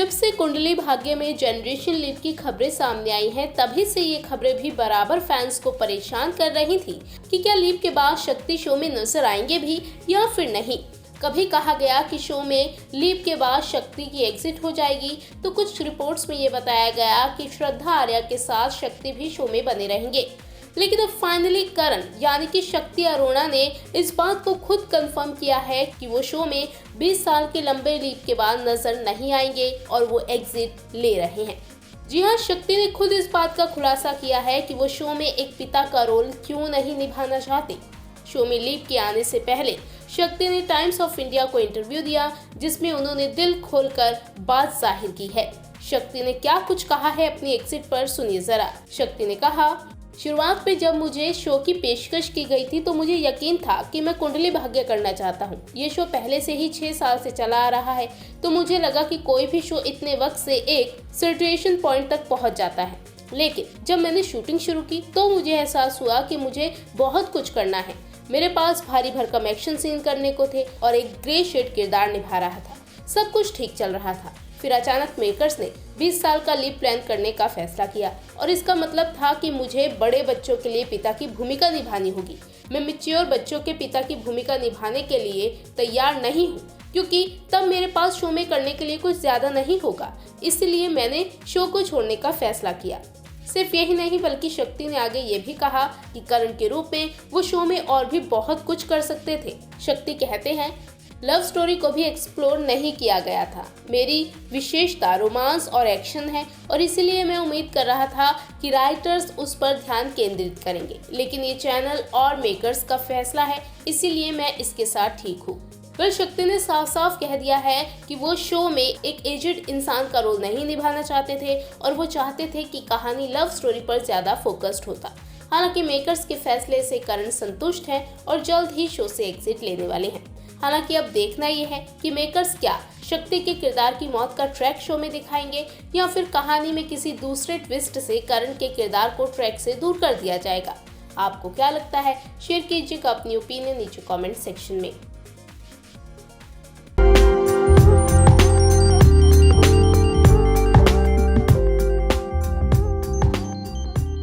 जब से कुंडली भाग्य में जनरेशन लीप की खबरें सामने आई हैं, तभी से ये खबरें भी बराबर फैंस को परेशान कर रही थी कि क्या लीप के बाद शक्ति शो में नजर आएंगे भी या फिर नहीं। कभी कहा गया कि शो में लीप के बाद शक्ति की एग्जिट हो जाएगी, तो कुछ रिपोर्ट्स में ये बताया गया कि श्रद्धा आर्या के साथ शक्ति भी शो में बने रहेंगे। लेकिन अब फाइनली करण यानी कि शक्ति अरोड़ा ने इस बात को खुद कंफर्म किया है कि वो शो में 20 साल के लंबे लीप के बाद नजर नहीं आएंगे और वो एग्जिट ले रहे हैं। जी हाँ, शक्ति ने खुद इस बात का खुलासा किया है कि वो शो में एक पिता का रोल क्यों नहीं निभाना चाहते। शो में लीप के आने से पहले शक्ति ने टाइम्स ऑफ इंडिया को इंटरव्यू दिया, जिसमें उन्होंने दिल खोलकर बात जाहिर की है। शक्ति ने क्या कुछ कहा है अपनी एग्जिट पर, सुनिए जरा। शक्ति ने कहा, शुरुआत में जब मुझे शो की पेशकश की गई थी तो मुझे यकीन था कि मैं कुंडली भाग्य करना चाहता हूँ। ये शो पहले से ही 6 साल से चला आ रहा है, तो मुझे लगा कि कोई भी शो इतने वक्त से एक सैचुरेशन पॉइंट तक पहुँच जाता है। लेकिन जब मैंने शूटिंग शुरू की तो मुझे एहसास हुआ कि मुझे बहुत कुछ करना है। मेरे पास भारी भरकम एक्शन सीन करने को थे और एक ग्रे शेड किरदार निभा रहा था। सब कुछ ठीक चल रहा था। फिर अचानक मेकर्स ने 20 साल का लीप प्लान करने का फैसला किया और इसका मतलब था कि मुझे बड़े बच्चों के लिए पिता की भूमिका निभानी होगी। मैं मैच्योर बच्चों के पिता की भूमिका निभाने के लिए तैयार नहीं हूँ, क्योंकि तब मेरे पास शो में करने के लिए कुछ ज्यादा नहीं होगा। इसलिए मैंने शो को छोड़ने का फैसला किया। सिर्फ यही नहीं, बल्कि शक्ति ने आगे ये भी कहा कि करण के रूप में वो शो में और भी बहुत कुछ कर सकते थे। शक्ति कहते हैं, लव स्टोरी को भी एक्सप्लोर नहीं किया गया था। मेरी विशेषता रोमांस और एक्शन है और इसीलिए मैं उम्मीद कर रहा था कि राइटर्स उस पर ध्यान केंद्रित करेंगे। लेकिन ये चैनल और मेकर्स का फैसला है, इसीलिए मैं इसके साथ ठीक हूँ। पर शक्ति ने साफ साफ कह दिया है कि वो शो में एक एजेड इंसान का रोल नहीं निभाना चाहते थे और वो चाहते थे कि कहानी लव स्टोरी पर ज्यादा फोकस्ड होता। हालांकि मेकर्स के फैसले से करण संतुष्ट हैं और जल्द ही शो से एग्जिट लेने वाले हैं। हालांकि अब देखना यह है कि मेकर्स क्या शक्ति के किरदार की मौत का ट्रैक शो में दिखाएंगे या फिर कहानी में किसी दूसरे ट्विस्ट से करण के किरदार को ट्रैक से दूर कर दिया जाएगा। आपको क्या लगता है? शेयर कीजिएगा अपनी ओपिनियन नीचे कमेंट सेक्शन में।